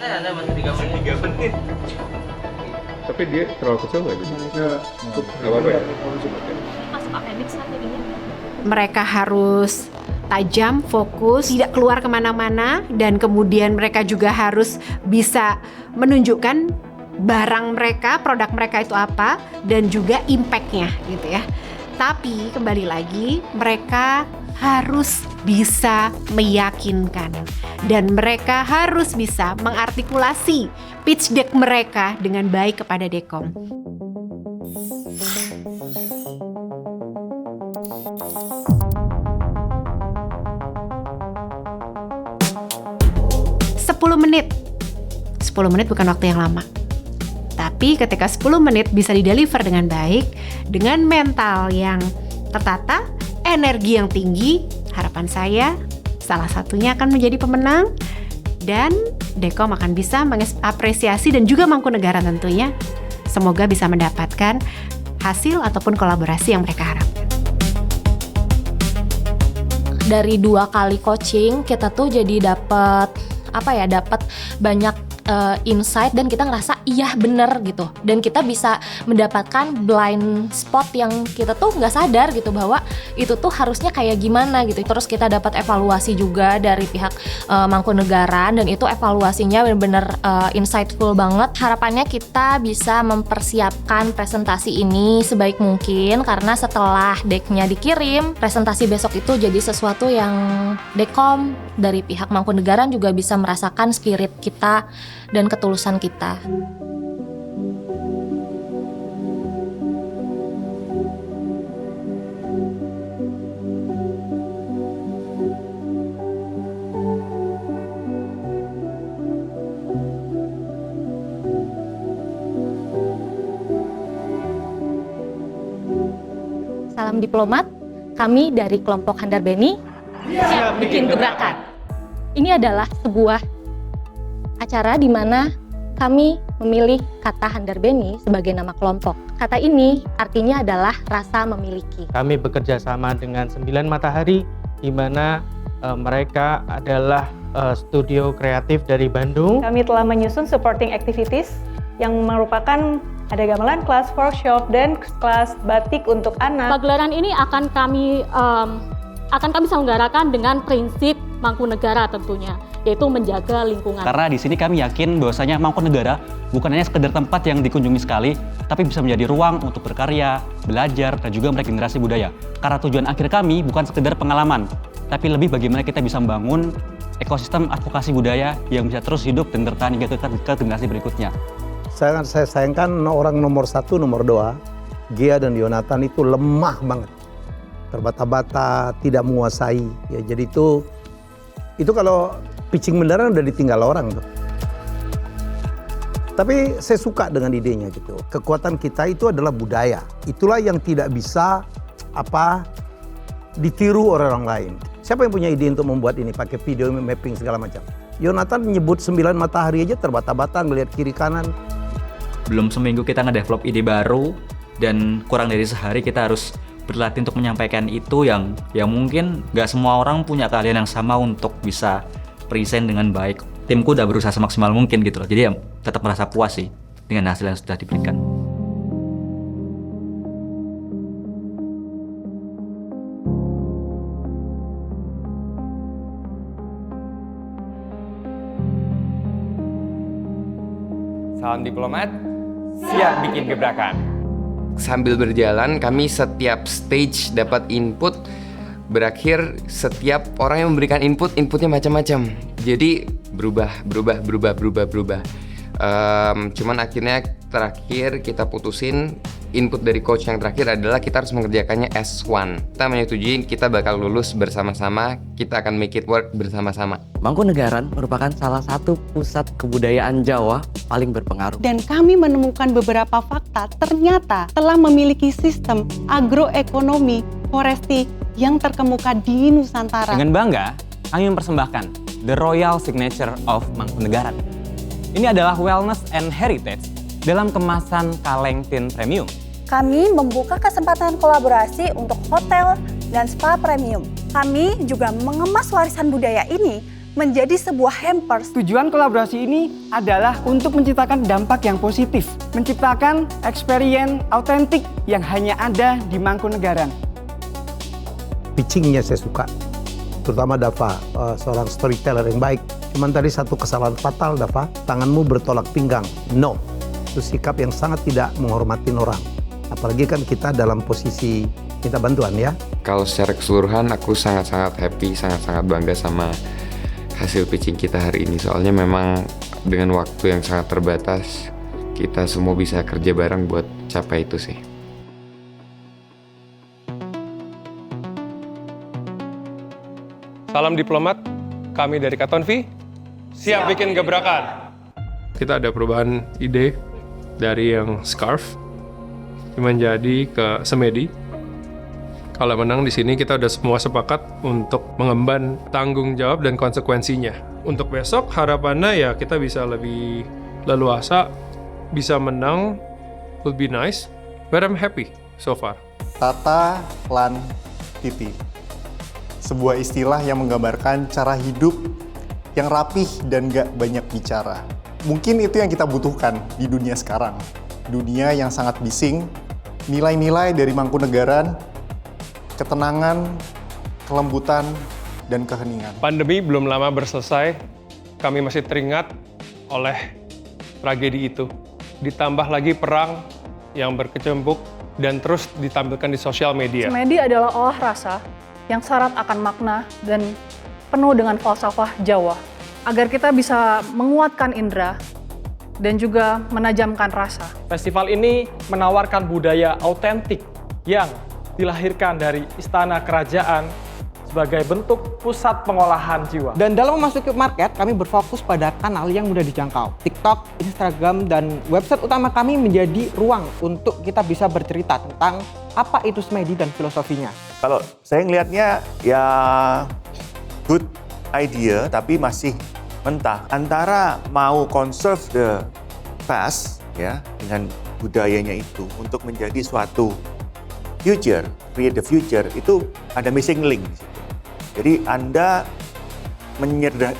Ada masih 3 menit. Tapi dia terlalu kecil nggak gitu? Nggak apa-apa ya? Masuk appendix kan jadinya. Mereka harus tajam, fokus, tidak keluar kemana-mana, dan kemudian mereka juga harus bisa menunjukkan barang mereka, produk mereka itu apa, dan juga impact-nya gitu ya. Tapi kembali lagi, mereka harus bisa meyakinkan, dan mereka harus bisa mengartikulasi pitch deck mereka dengan baik kepada Dekom. Sepuluh menit bukan waktu yang lama. Tapi ketika 10 menit bisa dideliver dengan baik, dengan mental yang tertata, energi yang tinggi, harapan saya salah satunya akan menjadi pemenang, dan Dekom akan bisa mengapresiasi dan juga Mangkunagaran tentunya. Semoga bisa mendapatkan hasil ataupun kolaborasi yang mereka harapkan. Dari 2 kali coaching kita tuh jadi dapat banyak insight, dan kita ngerasa iya bener gitu, dan kita bisa mendapatkan blind spot yang kita tuh nggak sadar gitu bahwa itu tuh harusnya kayak gimana gitu. Terus kita dapat evaluasi juga dari pihak Mangkunagaran, dan itu evaluasinya bener-bener insightful banget. Harapannya kita bisa mempersiapkan presentasi ini sebaik mungkin, karena setelah decknya dikirim, presentasi besok itu jadi sesuatu yang Dekom dari pihak Mangkunagaran juga bisa merasakan spirit kita dan ketulusan kita. Salam diplomat, kami dari kelompok Handar Beni siap bikin gebrakan. Ini adalah sebuah acara di mana kami memilih kata Handar Beni sebagai nama kelompok. Kata ini artinya adalah rasa memiliki. Kami bekerja sama dengan 9 Matahari, di mana mereka adalah studio kreatif dari Bandung. Kami telah menyusun supporting activities yang merupakan ada gamelan kelas workshop dan kelas batik untuk anak. Pagelaran ini akan kami selenggarakan dengan prinsip Mangkunagara tentunya, yaitu menjaga lingkungan. Karena di sini kami yakin bahwasanya Mangkunagara bukan hanya sekedar tempat yang dikunjungi sekali, tapi bisa menjadi ruang untuk berkarya, belajar, dan juga meregenerasi budaya. Karena tujuan akhir kami bukan sekedar pengalaman, tapi lebih bagaimana kita bisa membangun ekosistem advokasi budaya yang bisa terus hidup dan bertahan hingga ke generasi berikutnya. Saya sayangkan orang nomor 1, nomor 2, Gia dan Yonatan itu lemah banget. Terbata-bata, tidak menguasai. Ya, jadi itu kalau pitching beneran udah ditinggal orang tuh. Tapi saya suka dengan idenya gitu. Kekuatan kita itu adalah budaya. Itulah yang tidak bisa ditiru oleh orang lain. Siapa yang punya ide untuk membuat ini pakai video mapping segala macam? Yonatan nyebut 9 Matahari aja terbata-bata ngelihat kiri kanan. Belum seminggu kita ngedevelop ide baru, dan kurang dari sehari kita harus berlatih untuk menyampaikan itu yang mungkin nggak semua orang punya keahlian yang sama untuk bisa present dengan baik. Timku udah berusaha semaksimal mungkin gitu loh, jadi ya tetap merasa puas sih dengan hasil yang sudah diberikan. Salam diplomat, siap bikin gebrakan. Sambil berjalan, kami setiap stage dapat input. Berakhir, setiap orang yang memberikan inputnya macam-macam. Jadi berubah. Cuman akhirnya terakhir kita putusin input dari coach yang terakhir adalah kita harus mengerjakannya S1. Kita menyetujui kita bakal lulus bersama-sama, kita akan make it work bersama-sama. Mangkunagaran merupakan salah satu pusat kebudayaan Jawa paling berpengaruh. Dan kami menemukan beberapa fakta ternyata telah memiliki sistem agroekonomi foresti yang terkemuka di Nusantara. Dengan bangga, kami mempersembahkan The Royal Signature of Mangkunagaran. Ini adalah wellness and heritage dalam kemasan kaleng tin premium. Kami membuka kesempatan kolaborasi untuk hotel dan spa premium. Kami juga mengemas warisan budaya ini menjadi sebuah hampers. Tujuan kolaborasi ini adalah untuk menciptakan dampak yang positif, menciptakan experience autentik yang hanya ada di Mangkunegaran. Pitchingnya saya suka, terutama Dava, seorang storyteller yang baik. Cuman tadi satu kesalahan fatal, Dava, tanganmu bertolak pinggang. No, itu sikap yang sangat tidak menghormati orang. Apalagi kan kita dalam posisi minta bantuan ya. Kalau secara keseluruhan aku sangat-sangat happy, sangat-sangat bangga sama hasil pitching kita hari ini. Soalnya memang dengan waktu yang sangat terbatas, kita semua bisa kerja bareng buat capai itu sih. Salam diplomat, kami dari Katonvi, siap bikin gebrakan. Kita ada perubahan ide dari yang scarf menjadi ke semedi. Kalau menang di sini kita udah semua sepakat untuk mengemban tanggung jawab dan konsekuensinya. Untuk besok harapannya ya kita bisa lebih leluasa, bisa menang, will be nice, but I'm happy so far. Tata Lan Titi, sebuah istilah yang menggambarkan cara hidup yang rapih dan gak banyak bicara. Mungkin itu yang kita butuhkan di dunia sekarang. Dunia yang sangat bising, nilai-nilai dari Mangkunegaran, ketenangan, kelembutan, dan keheningan. Pandemi belum lama berselesai, kami masih teringat oleh tragedi itu. Ditambah lagi perang yang berkecimpung dan terus ditampilkan di sosial media. Semedi adalah olah rasa yang syarat akan makna dan penuh dengan falsafah Jawa. Agar kita bisa menguatkan indera dan juga menajamkan rasa. Festival ini menawarkan budaya autentik yang dilahirkan dari istana kerajaan sebagai bentuk pusat pengolahan jiwa. Dan dalam memasuki market, kami berfokus pada kanal yang mudah dijangkau. TikTok, Instagram, dan website utama kami menjadi ruang untuk kita bisa bercerita tentang apa itu semedi dan filosofinya. Kalau saya ngelihatnya ya good idea tapi masih mentah. Antara mau conserve the past ya dengan budayanya itu untuk menjadi suatu future, create the future, itu ada missing link di situ. Jadi Anda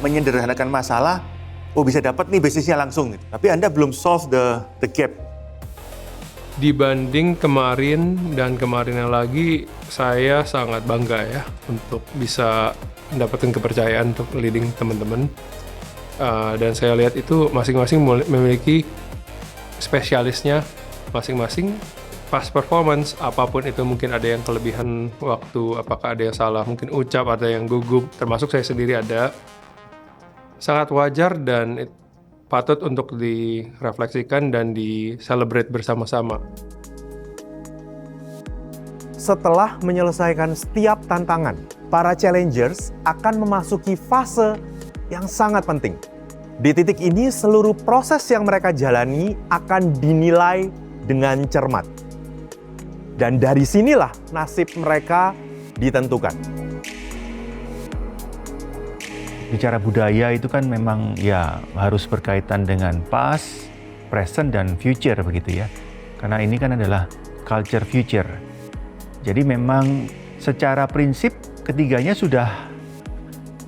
menyederhanakan masalah, oh bisa dapat nih bisnisnya langsung gitu. Tapi Anda belum solve the gap. Dibanding kemarin dan kemarinnya lagi, saya sangat bangga ya untuk bisa mendapatkan kepercayaan untuk leading teman-teman. Dan saya lihat itu masing-masing memiliki spesialisnya masing-masing. Past performance, apapun itu, mungkin ada yang kelebihan waktu, apakah ada yang salah, mungkin ucap, ada yang gugup, termasuk saya sendiri ada. Sangat wajar dan patut untuk direfleksikan dan di-celebrate bersama-sama. Setelah menyelesaikan setiap tantangan, para challengers akan memasuki fase yang sangat penting. Di titik ini, seluruh proses yang mereka jalani akan dinilai dengan cermat. Dan dari sinilah nasib mereka ditentukan. Bicara budaya itu kan memang ya harus berkaitan dengan past, present, dan future begitu ya. Karena ini kan adalah culture future. Jadi memang secara prinsip ketiganya sudah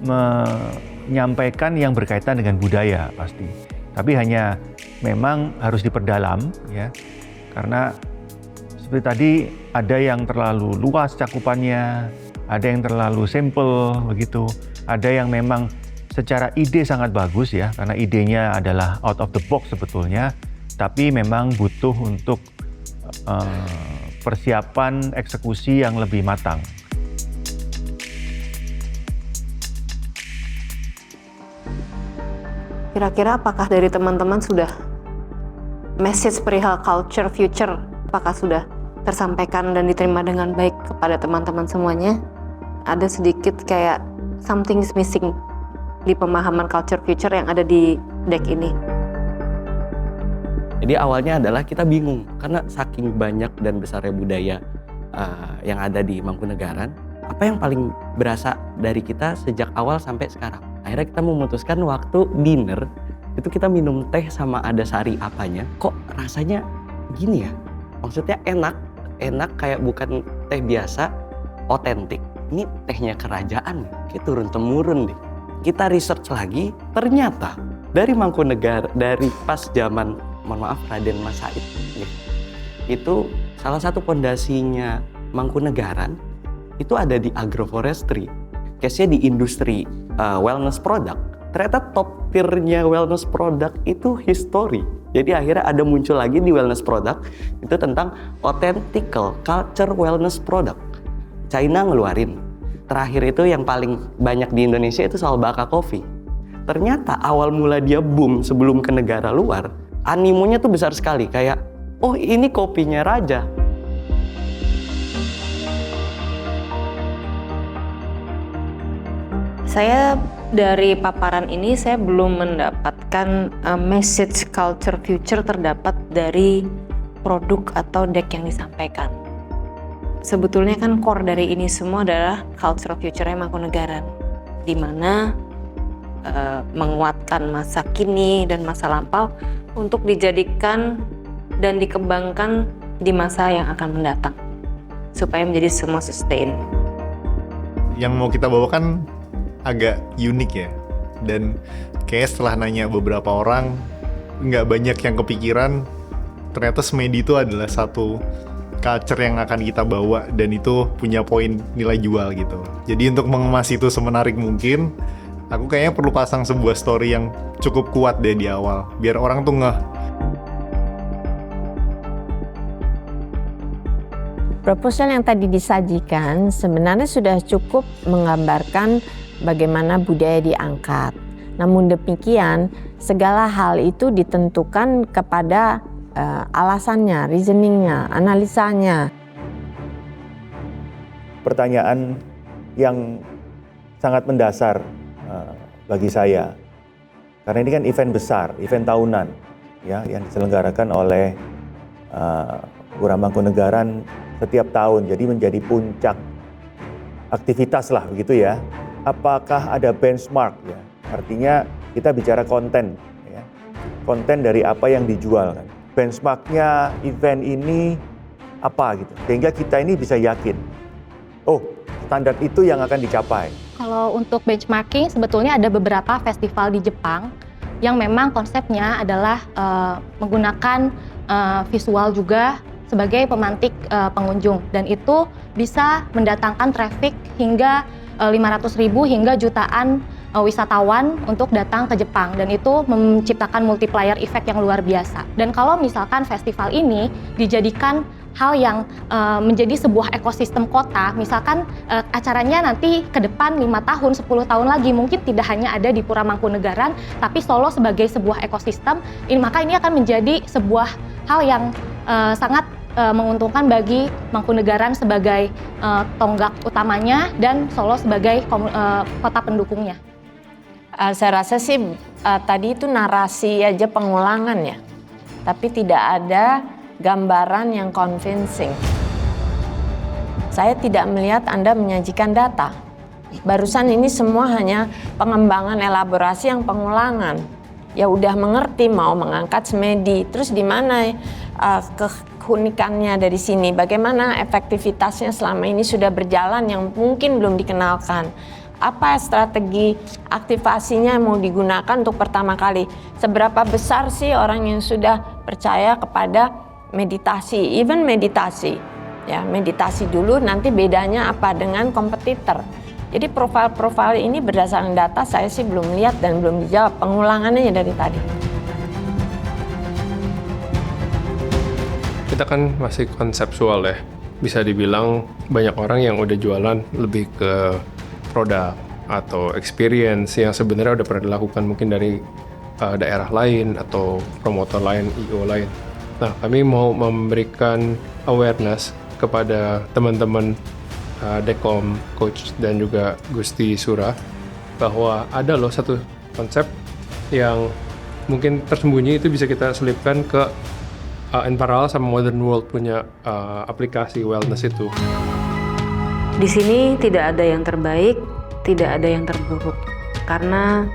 menyampaikan yang berkaitan dengan budaya pasti. Tapi hanya memang harus diperdalam ya. Karena seperti tadi ada yang terlalu luas cakupannya, ada yang terlalu simple begitu, ada yang memang secara ide sangat bagus ya, karena idenya adalah out of the box sebetulnya, tapi memang butuh untuk persiapan eksekusi yang lebih matang. Kira-kira apakah dari teman-teman sudah message perihal culture future, apakah sudah tersampaikan dan diterima dengan baik kepada teman-teman semuanya? Ada sedikit kayak something is missing di pemahaman culture future yang ada di deck ini. Jadi awalnya adalah kita bingung karena saking banyak dan besarnya budaya yang ada di Mangkunegaran, apa yang paling berasa dari kita sejak awal sampai sekarang. Akhirnya kita memutuskan waktu dinner itu kita minum teh sama ada sari apanya, kok rasanya gini ya, maksudnya enak kayak bukan teh biasa, otentik. Ini tehnya kerajaan, kayak turun-temurun deh. kita research lagi, ternyata dari Mangkunegaran, dari pas zaman, mohon maaf, Raden Mas Said, itu salah satu pondasinya Mangkunegaran itu ada di agroforestry, case-nya di industri wellness product. Ternyata top tier-nya wellness product itu history. Jadi akhirnya ada muncul lagi di wellness product itu tentang authentic culture wellness product. China ngeluarin. Terakhir itu yang paling banyak di Indonesia itu soal Baka Coffee. Ternyata awal mula dia boom sebelum ke negara luar, animonya tuh besar sekali. Kayak, oh ini kopinya raja. Saya dari paparan ini saya belum mendapatkan message culture future terdapat dari produk atau deck yang disampaikan. Sebetulnya kan core dari ini semua adalah culture future-nya Mangkunegaran, di mana menguatkan masa kini dan masa lampau untuk dijadikan dan dikembangkan di masa yang akan mendatang supaya menjadi semua sustain. Yang mau kita bawakan agak unik ya, dan kayak setelah nanya beberapa orang nggak banyak yang kepikiran ternyata Smedi itu adalah satu culture yang akan kita bawa dan itu punya poin nilai jual gitu. Jadi untuk mengemas itu semenarik mungkin, aku kayaknya perlu pasang sebuah story yang cukup kuat deh di awal biar orang tuh ngeh. Proposal yang tadi disajikan sebenarnya sudah cukup menggambarkan bagaimana budaya diangkat. Namun demikian, segala hal itu ditentukan kepada alasannya, reasoningnya, analisanya. Pertanyaan yang sangat mendasar bagi saya, karena ini kan event besar, event tahunan, ya, yang diselenggarakan oleh Pura Mangkunegaran setiap tahun, jadi menjadi puncak aktivitas lah begitu ya. Apakah ada benchmark ya? Artinya kita bicara konten ya. Konten dari apa yang dijual kan. Benchmarknya event ini apa gitu. Sehingga kita ini bisa yakin. Oh, standar itu yang akan dicapai. Kalau untuk benchmarking sebetulnya ada beberapa festival di Jepang yang memang konsepnya adalah menggunakan visual juga sebagai pemantik pengunjung, dan itu bisa mendatangkan traffic hingga 500.000 hingga jutaan wisatawan untuk datang ke Jepang, dan itu menciptakan multiplier effect yang luar biasa. Dan kalau misalkan festival ini dijadikan hal yang menjadi sebuah ekosistem kota, misalkan acaranya nanti ke depan 5 tahun, 10 tahun lagi mungkin tidak hanya ada di Pura Mangkunegaran, tapi Solo sebagai sebuah ekosistem, maka ini akan menjadi sebuah hal yang sangat menguntungkan bagi Mangkunegaran sebagai tonggak utamanya dan Solo sebagai kota pendukungnya. Saya rasa sih tadi itu narasi aja pengulangan ya, tapi tidak ada gambaran yang convincing. Saya tidak melihat Anda menyajikan data. Barusan ini semua hanya pengembangan elaborasi yang pengulangan. Ya udah mengerti mau mengangkat Smedi, terus di mana keunikannya dari sini, bagaimana efektivitasnya selama ini sudah berjalan yang mungkin belum dikenalkan. Apa strategi aktivasinya yang mau digunakan untuk pertama kali? Seberapa besar sih orang yang sudah percaya kepada meditasi, even meditasi. Ya, meditasi dulu, nanti bedanya apa dengan kompetitor. Jadi profil-profil ini berdasarkan data saya sih belum lihat dan belum dijawab, pengulangannya dari tadi. Kita kan masih konseptual ya, bisa dibilang banyak orang yang udah jualan lebih ke produk atau experience yang sebenarnya udah pernah dilakukan mungkin dari daerah lain atau promotor lain, IO lain. Nah, kami mau memberikan awareness kepada teman-teman Dekom, Coach, dan juga Gusti Surah bahwa ada loh satu konsep yang mungkin tersembunyi itu bisa kita selipkan ke in parallel sama Modern World punya aplikasi wellness itu. Di sini tidak ada yang terbaik, tidak ada yang terburuk, karena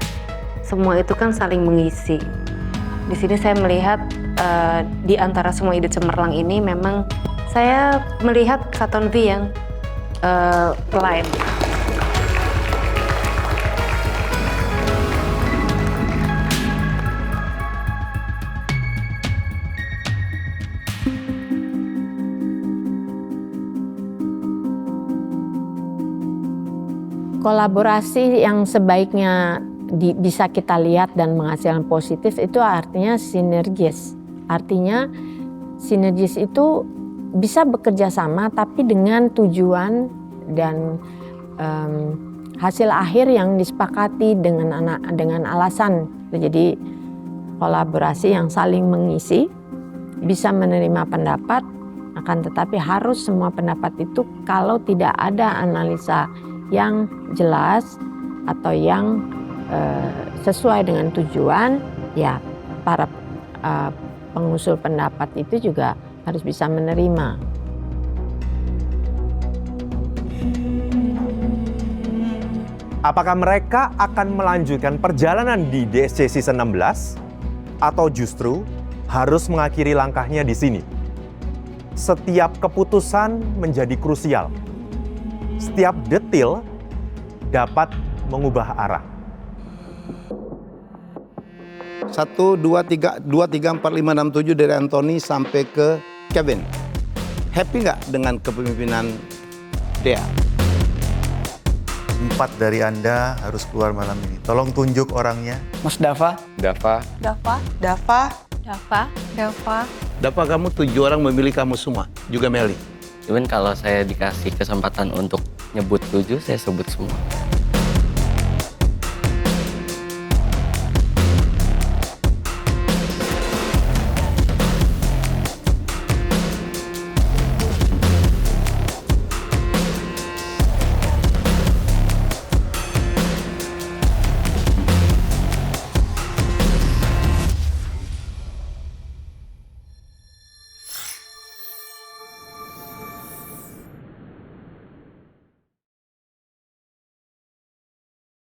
semua itu kan saling mengisi. Di sini saya melihat di antara semua ide cemerlang ini memang saya melihat Katon V yang lain. Kolaborasi yang sebaiknya bisa kita lihat dan menghasilkan positif itu artinya sinergis. Artinya sinergis itu bisa bekerja sama tapi dengan tujuan dan hasil akhir yang disepakati dengan alasan. Jadi kolaborasi yang saling mengisi, bisa menerima pendapat, akan tetapi harus semua pendapat itu kalau tidak ada analisa yang jelas atau yang sesuai dengan tujuan, ya para pengusul pendapat itu juga harus bisa menerima. Apakah mereka akan melanjutkan perjalanan di DSC Season 16 atau justru harus mengakhiri langkahnya di sini? Setiap keputusan menjadi krusial. Setiap detil dapat mengubah arah. 1, 2, 3, 4, 5, 6, 7 dari Anthony sampai ke Kevin. Happy nggak dengan kepemimpinan Dea? 4 dari Anda harus keluar malam ini. Tolong tunjuk orangnya. Mas Dava. Dava. Dava. Dava. Dava. Dava. Dava, kamu 7 orang memilih kamu semua, juga Meli. Cuman kalau saya dikasih kesempatan untuk nyebut 7, saya sebut semua.